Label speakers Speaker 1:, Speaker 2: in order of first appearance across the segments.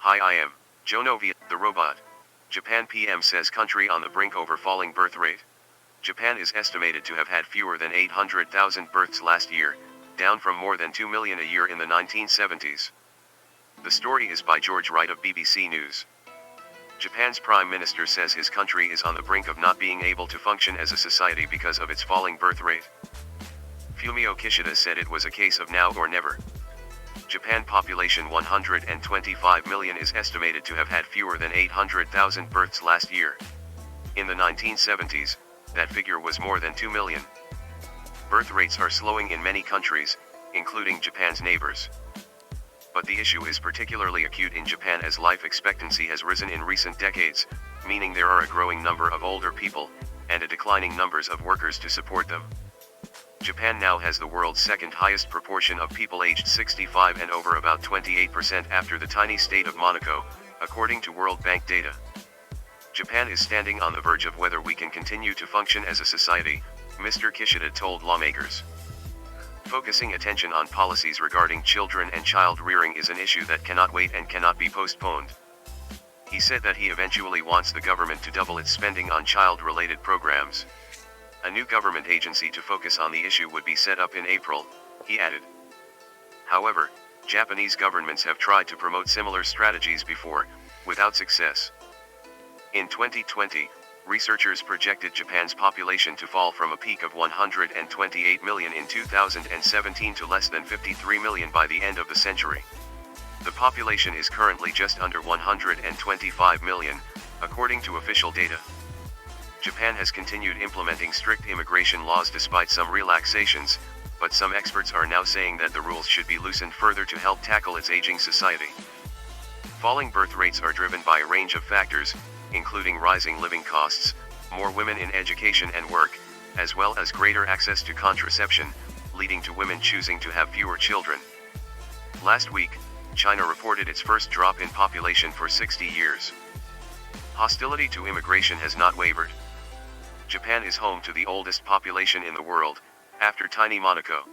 Speaker 1: Hi, I am Jonovid, the robot. Japan PM says country on the brink over falling birth rate. Japan is estimated to have had fewer than 800,000 births last year, down from more than 2 million a year in the 1970s. The story is by George Wright of BBC News. Japan's Prime Minister says his country is on the brink of not being able to function as a society because of its falling birth rate. Fumio Kishida said it was a case of now or never. Japan population 125 million is estimated to have had fewer than 800,000 births last year. In the 1970s, that figure was more than 2 million. Birth rates are slowing in many countries, including Japan's neighbors. But the issue is particularly acute in Japan as life expectancy has risen in recent decades, meaning there are a growing number of older people, and a declining numbers of workers to support them. Japan now has the world's second highest proportion of people aged 65 and over, about 28% after the tiny state of Monaco, according to World Bank data. Japan is standing on the verge of whether we can continue to function as a society, Mr. Kishida told lawmakers. Focusing attention on policies regarding children and child rearing is an issue that cannot wait and cannot be postponed. He said that he eventually wants the government to double its spending on child-related programs. A new government agency to focus on the issue would be set up in April, he added. However, Japanese governments have tried to promote similar strategies before, without success. In 2020, researchers projected Japan's population to fall from a peak of 128 million in 2017 to less than 53 million by the end of the century. The population is currently just under 125 million, according to official data. Japan has continued implementing strict immigration laws despite some relaxations, but some experts are now saying that the rules should be loosened further to help tackle its aging society. Falling birth rates are driven by a range of factors, including rising living costs, more women in education and work, as well as greater access to contraception, leading to women choosing to have fewer children. Last week, China reported its first drop in population for 60 years. Hostility to immigration has not wavered. Japan is home to the oldest population in the world, after tiny Monaco.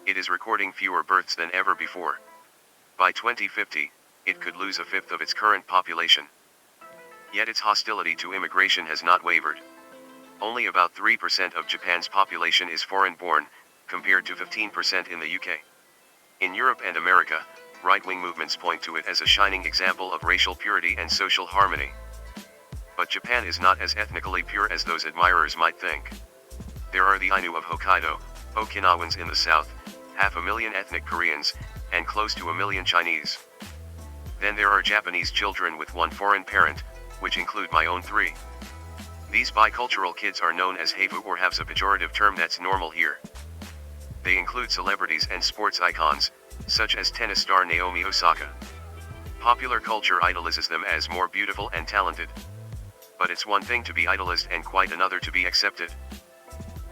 Speaker 1: It is recording fewer births than ever before. By 2050, it could lose a fifth of its current population. Yet its hostility to immigration has not wavered. Only about 3% of Japan's population is foreign-born, compared to 15% in the UK. In Europe and America, right-wing movements point to it as a shining example of racial purity and social harmony. But Japan is not as ethnically pure as those admirers might think. There are the Ainu of Hokkaido, Okinawans in the south, 500,000 ethnic Koreans, and close to 1 million Chinese. Then there are Japanese children with one foreign parent, which include my own 3. These bicultural kids are known as heifu, or has a pejorative term that's normal here. They include celebrities and sports icons, such as tennis star Naomi Osaka. Popular culture idolizes them as more beautiful and talented. But it's one thing to be idolized and quite another to be accepted.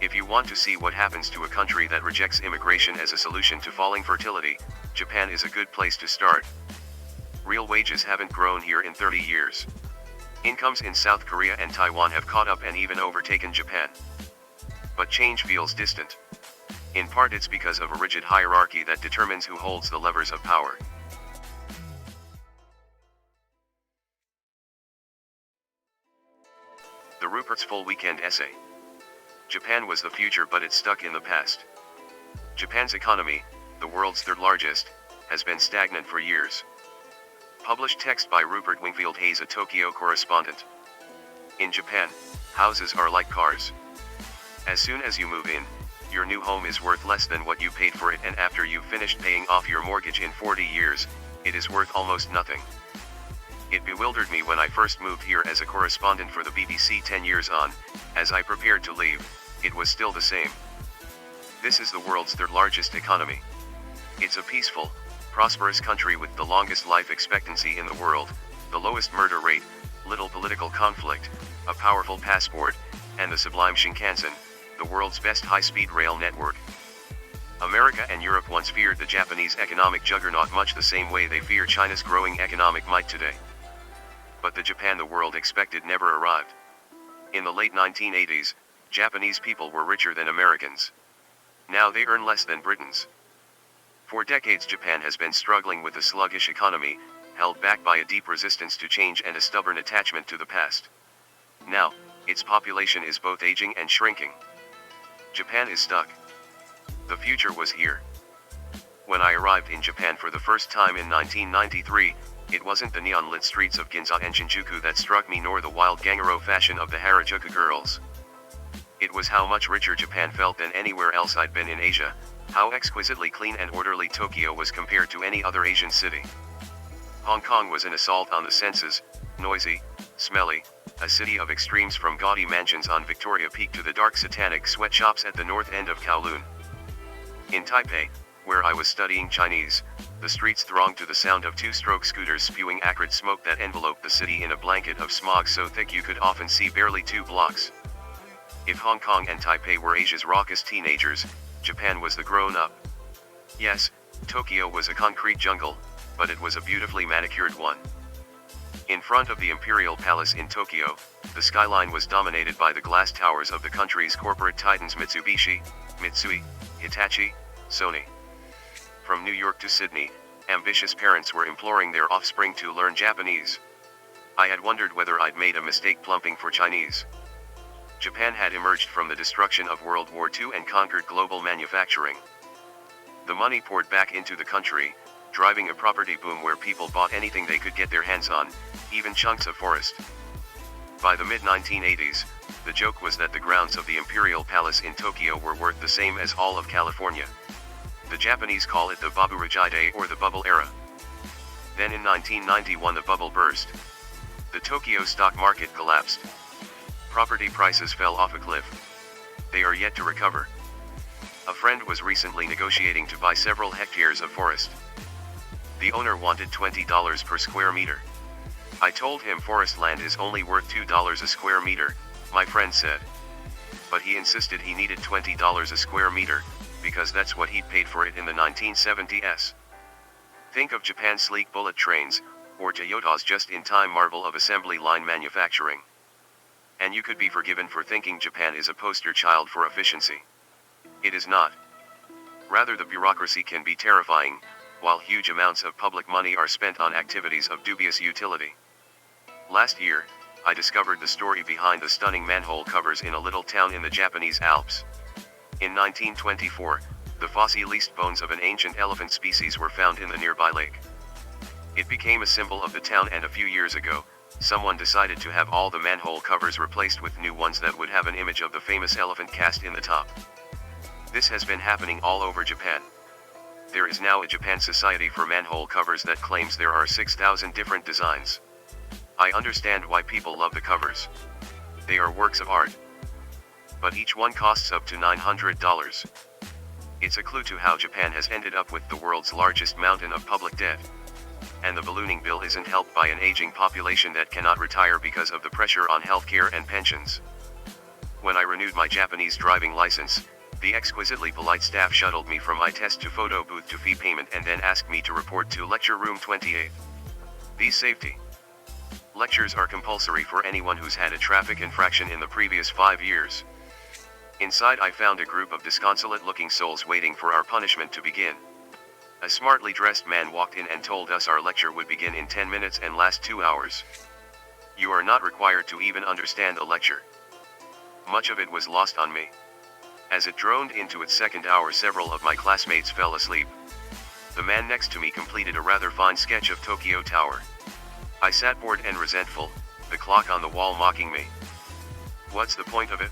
Speaker 1: If you want to see what happens to a country that rejects immigration as a solution to falling fertility, Japan is a good place to start. Real wages haven't grown here in 30 years. Incomes in South Korea and Taiwan have caught up and even overtaken Japan. But change feels distant. In part it's because of a rigid hierarchy that determines who holds the levers of power. The Rupert's full weekend essay. Japan was the future, but it's stuck in the past. Japan's economy, the world's third largest, has been stagnant for years. Published text by Rupert Wingfield-Hayes, a Tokyo correspondent. In Japan, houses are like cars. As soon as you move in, your new home is worth less than what you paid for it, and after you've finished paying off your mortgage in 40 years, it is worth almost nothing. It bewildered me when I first moved here as a correspondent for the BBC 10 years on. As I prepared to leave, it was still the same. This is the world's third largest economy. It's a peaceful, prosperous country with the longest life expectancy in the world, the lowest murder rate, little political conflict, a powerful passport, and the sublime Shinkansen, the world's best high-speed rail network. America and Europe once feared the Japanese economic juggernaut much the same way they fear China's growing economic might today. But the Japan the world expected never arrived. In the late 1980s, Japanese people were richer than Americans. Now they earn less than Britons. For decades Japan has been struggling with a sluggish economy, held back by a deep resistance to change and a stubborn attachment to the past. Now, its population is both aging and shrinking. Japan is stuck. The future was here. When I arrived in Japan for the first time in 1993, it wasn't the neon-lit streets of Ginza and Shinjuku that struck me, nor the wild Gangaro fashion of the Harajuku girls. It was how much richer Japan felt than anywhere else I'd been in Asia, how exquisitely clean and orderly Tokyo was compared to any other Asian city. Hong Kong was an assault on the senses, noisy, smelly, a city of extremes from gaudy mansions on Victoria Peak to the dark satanic sweatshops at the north end of Kowloon. In Taipei, where I was studying Chinese, the streets thronged to the sound of two-stroke scooters spewing acrid smoke that enveloped the city in a blanket of smog so thick you could often see barely 2 blocks. If Hong Kong and Taipei were Asia's raucous teenagers, Japan was the grown-up. Yes, Tokyo was a concrete jungle, but it was a beautifully manicured one. In front of the Imperial Palace in Tokyo, the skyline was dominated by the glass towers of the country's corporate titans Mitsubishi, Mitsui, Hitachi, Sony. From New York to Sydney, ambitious parents were imploring their offspring to learn Japanese. I had wondered whether I'd made a mistake plumping for Chinese. Japan had emerged from the destruction of World War II and conquered global manufacturing. The money poured back into the country, driving a property boom where people bought anything they could get their hands on, even chunks of forest. By the mid-1980s, the joke was that the grounds of the Imperial Palace in Tokyo were worth the same as all of California. The Japanese call it the Baburajide or the bubble era. Then in 1991 the bubble burst. The Tokyo stock market collapsed. Property prices fell off a cliff. They are yet to recover. A friend was recently negotiating to buy several hectares of forest. The owner wanted $20 per square meter. I told him forest land is only worth $2 a square meter, my friend said. But he insisted he needed $20 a square meter, because that's what he'd paid for it in the 1970s. Think of Japan's sleek bullet trains, or Toyota's just-in-time marvel of assembly line manufacturing. And you could be forgiven for thinking Japan is a poster child for efficiency. It is not. Rather, the bureaucracy can be terrifying, while huge amounts of public money are spent on activities of dubious utility. Last year, I discovered the story behind the stunning manhole covers in a little town in the Japanese Alps. In 1924, the fossilized bones of an ancient elephant species were found in the nearby lake. It became a symbol of the town, and a few years ago, someone decided to have all the manhole covers replaced with new ones that would have an image of the famous elephant cast in the top. This has been happening all over Japan. There is now a Japan Society for manhole covers that claims there are 6,000 different designs. I understand why people love the covers. They are works of art. But each one costs up to $900. It's a clue to how Japan has ended up with the world's largest mountain of public debt. And the ballooning bill isn't helped by an aging population that cannot retire because of the pressure on healthcare and pensions. When I renewed my Japanese driving license, the exquisitely polite staff shuttled me from my test to photo booth to fee payment and then asked me to report to lecture room 28. These safety lectures are compulsory for anyone who's had a traffic infraction in the previous 5 years. Inside I found a group of disconsolate-looking souls waiting for our punishment to begin. A smartly dressed man walked in and told us our lecture would begin in 10 minutes and last 2 hours. You are not required to even understand the lecture. Much of it was lost on me. As it droned into its second hour, several of my classmates fell asleep. The man next to me completed a rather fine sketch of Tokyo Tower. I sat bored and resentful, the clock on the wall mocking me. What's the point of it?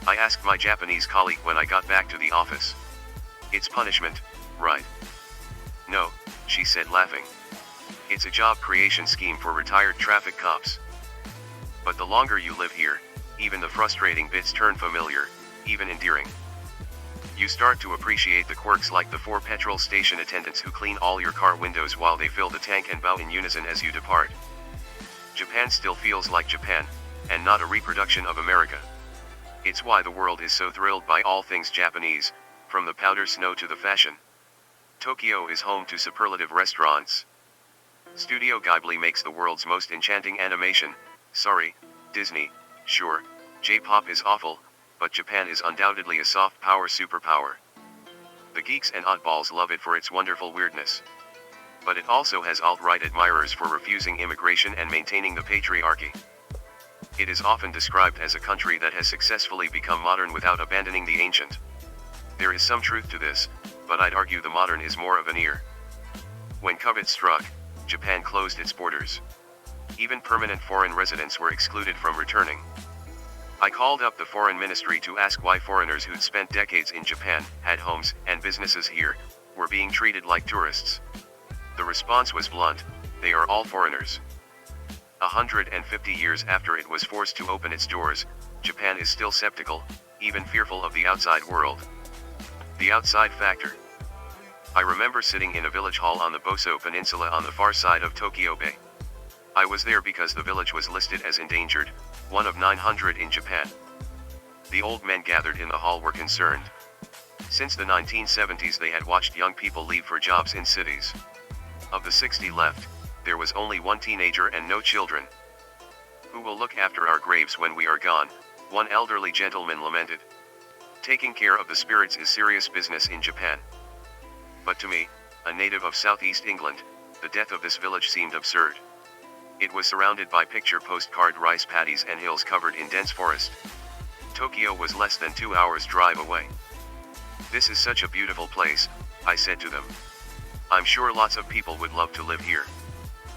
Speaker 1: I asked my Japanese colleague when I got back to the office. It's punishment, right? No, she said, laughing. It's a job creation scheme for retired traffic cops. But the longer you live here, even the frustrating bits turn familiar, even endearing. You start to appreciate the quirks, like the 4 petrol station attendants who clean all your car windows while they fill the tank and bow in unison as you depart. Japan still feels like Japan, and not a reproduction of America. It's why the world is so thrilled by all things Japanese, from the powder snow to the fashion. Tokyo is home to superlative restaurants. Studio Ghibli makes the world's most enchanting animation. Sorry, Disney, sure, J-pop is awful, but Japan is undoubtedly a soft power superpower. The geeks and oddballs love it for its wonderful weirdness. But it also has alt-right admirers for refusing immigration and maintaining the patriarchy. It is often described as a country that has successfully become modern without abandoning the ancient. There is some truth to this, but I'd argue the modern is more a veneer. When COVID struck, Japan closed its borders. Even permanent foreign residents were excluded from returning. I called up the foreign ministry to ask why foreigners who'd spent decades in Japan, had homes and businesses here, were being treated like tourists. The response was blunt: they are all foreigners. 150 years after it was forced to open its doors, Japan is still skeptical, even fearful of the outside world. The outside factor. I remember sitting in a village hall on the Boso Peninsula on the far side of Tokyo Bay. I was there because the village was listed as endangered, one of 900 in Japan. The old men gathered in the hall were concerned. Since the 1970s they had watched young people leave for jobs in cities. Of the 60 left, there was only one teenager and no children. Who will look after our graves when we are gone? One elderly gentleman lamented. Taking care of the spirits is serious business in Japan. But to me, a native of southeast England, the death of this village seemed absurd. It was surrounded by picture postcard rice paddies and hills covered in dense forest. Tokyo was less than 2 hours drive away. This is such a beautiful place, I said to them. I'm sure lots of people would love to live here.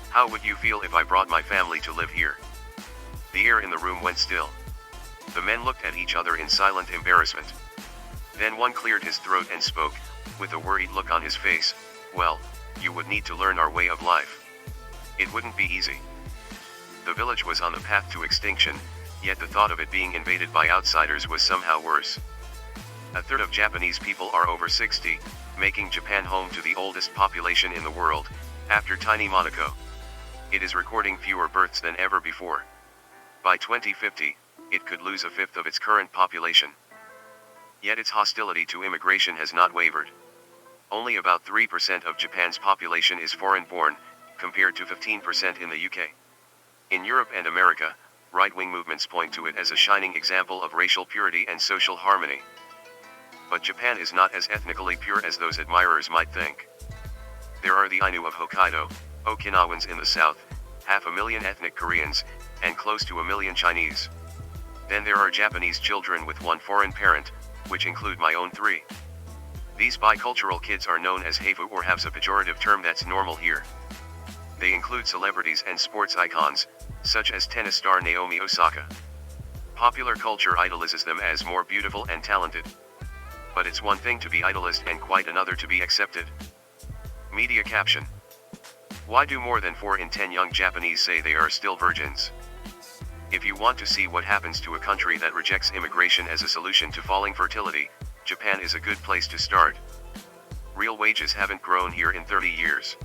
Speaker 1: How would you feel if I brought my family to live here? The air in the room went still. The men looked at each other in silent embarrassment. Then one cleared his throat and spoke, with a worried look on his face, well, you would need to learn our way of life. It wouldn't be easy. The village was on the path to extinction, yet the thought of it being invaded by outsiders was somehow worse. A third of Japanese people are over 60, making Japan home to the oldest population in the world, after tiny Monaco. It is recording fewer births than ever before. By 2050, it could lose a fifth of its current population. Yet its hostility to immigration has not wavered. Only about 3% of Japan's population is foreign-born, compared to 15% in the UK. In Europe and America, right-wing movements point to it as a shining example of racial purity and social harmony. But Japan is not as ethnically pure as those admirers might think. There are the Ainu of Hokkaido, Okinawans in the south, 500,000 ethnic Koreans, and close to 1 million Chinese. Then there are Japanese children with one foreign parent, which include my own 3. These bicultural kids are known as heifu, or have's a pejorative term that's normal here. They include celebrities and sports icons, such as tennis star Naomi Osaka. Popular culture idolizes them as more beautiful and talented. But it's one thing to be idolized and quite another to be accepted. Media caption. Why do more than 4 in 10 young Japanese say they are still virgins? If you want to see what happens to a country that rejects immigration as a solution to falling fertility, Japan is a good place to start. Real wages haven't grown here in 30 years.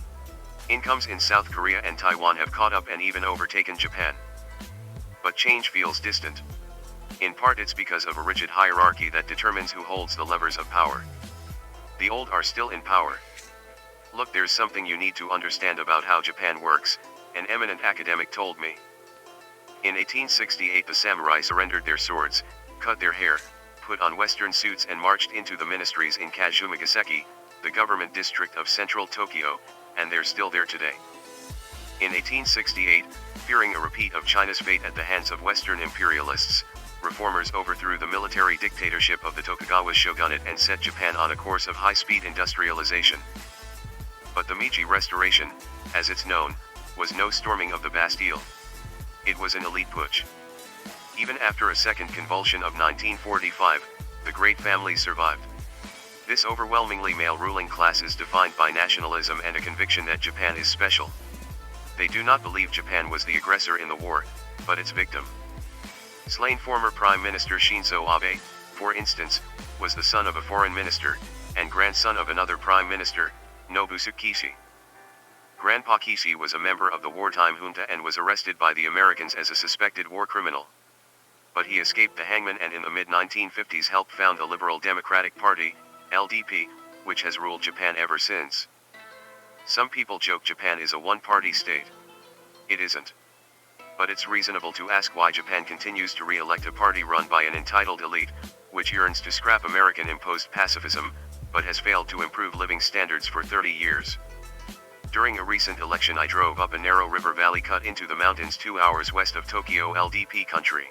Speaker 1: Incomes in South Korea and Taiwan have caught up and even overtaken Japan. But change feels distant. In part it's because of a rigid hierarchy that determines who holds the levers of power. The old are still in power. Look, there's something you need to understand about how Japan works, an eminent academic told me. In 1868 the samurai surrendered their swords, cut their hair, put on western suits and marched into the ministries in Kazumagaseki, the government district of central Tokyo, and they're still there today. In 1868, fearing a repeat of China's fate at the hands of Western imperialists, reformers overthrew the military dictatorship of the Tokugawa shogunate and set Japan on a course of high-speed industrialization. But the Meiji Restoration, as it's known, was no storming of the Bastille. It was an elite putsch. Even after a second convulsion of 1945, the great families survived. This overwhelmingly male ruling class is defined by nationalism and a conviction that Japan is special. They do not believe Japan was the aggressor in the war, but its victim. Slain former Prime Minister Shinzo Abe, for instance, was the son of a foreign minister, and grandson of another prime minister, Nobusuke Kishi. Grandpa Kishi was a member of the wartime junta and was arrested by the Americans as a suspected war criminal. But he escaped the hangman and in the mid-1950s helped found the Liberal Democratic Party, LDP, which has ruled Japan ever since. Some people joke Japan is a one-party state. It isn't. But it's reasonable to ask why Japan continues to re-elect a party run by an entitled elite, which yearns to scrap American-imposed pacifism, but has failed to improve living standards for 30 years. During a recent election I drove up a narrow river valley cut into the mountains 2 hours west of Tokyo LDP country.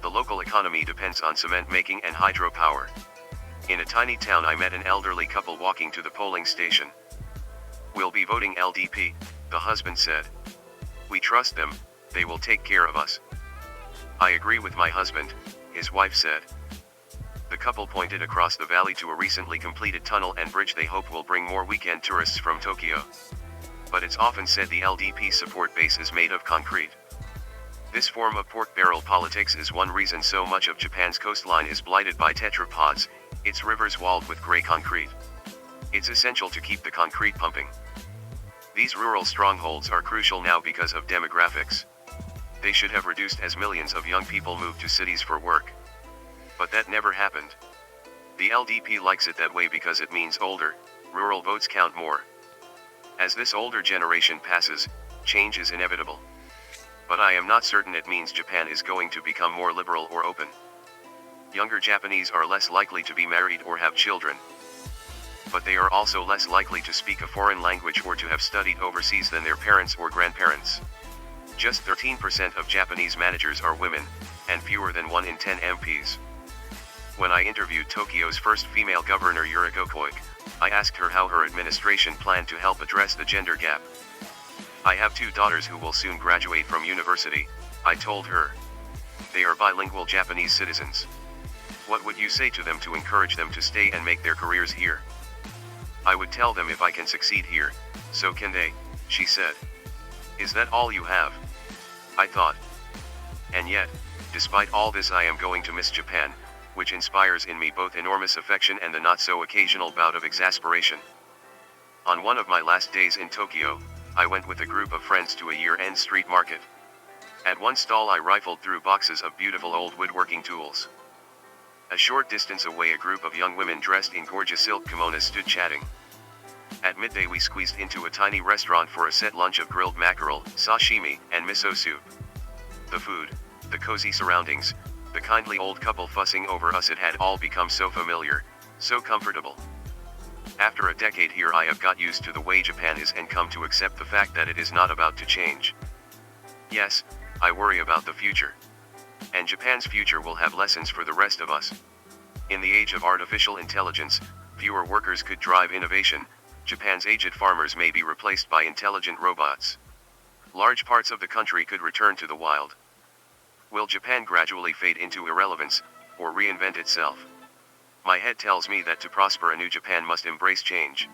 Speaker 1: The local economy depends on cement making and hydropower. In a tiny town I met an elderly couple walking to the polling station. "We'll be voting LDP," the husband said. "We trust them, they will take care of us." "I agree with my husband," his wife said. The couple pointed across the valley to a recently completed tunnel and bridge they hope will bring more weekend tourists from Tokyo. But it's often said the LDP support base is made of concrete. This form of pork barrel politics is one reason so much of Japan's coastline is blighted by tetrapods, its rivers walled with gray concrete. It's essential to keep the concrete pumping. These rural strongholds are crucial now because of demographics. They should have reduced as millions of young people moved to cities for work. But that never happened. The LDP likes it that way because it means older, rural votes count more. As this older generation passes, change is inevitable. But I am not certain it means Japan is going to become more liberal or open. Younger Japanese are less likely to be married or have children. But they are also less likely to speak a foreign language or to have studied overseas than their parents or grandparents. Just 13% of Japanese managers are women, and fewer than 1 in 10 MPs. When I interviewed Tokyo's first female governor Yuriko Koike, I asked her how her administration planned to help address the gender gap. "I have 2 daughters who will soon graduate from university," I told her. "They are bilingual Japanese citizens. What would you say to them to encourage them to stay and make their careers here?" "I would tell them if I can succeed here, so can they," she said. "Is that all you have?" I thought. And yet, despite all this I am going to miss Japan, which inspires in me both enormous affection and the not-so-occasional bout of exasperation. On one of my last days in Tokyo, I went with a group of friends to a year-end street market. At one stall I rifled through boxes of beautiful old woodworking tools. A short distance away a group of young women dressed in gorgeous silk kimonos stood chatting. At midday we squeezed into a tiny restaurant for a set lunch of grilled mackerel, sashimi, and miso soup. The food, the cozy surroundings, the kindly old couple fussing over us, it had all become so familiar, so comfortable. After a decade here I have got used to the way Japan is and come to accept the fact that it is not about to change. Yes, I worry about the future. And Japan's future will have lessons for the rest of us. In the age of artificial intelligence, fewer workers could drive innovation. Japan's aged farmers may be replaced by intelligent robots. Large parts of the country could return to the wild. Will Japan gradually fade into irrelevance, or reinvent itself? My head tells me that to prosper a new Japan must embrace change.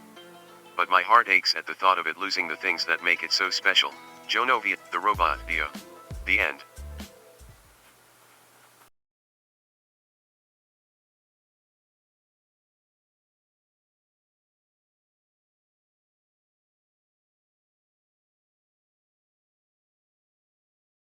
Speaker 1: But my heart aches at the thought of it losing the things that make it so special. Jonovid, the robot, the end.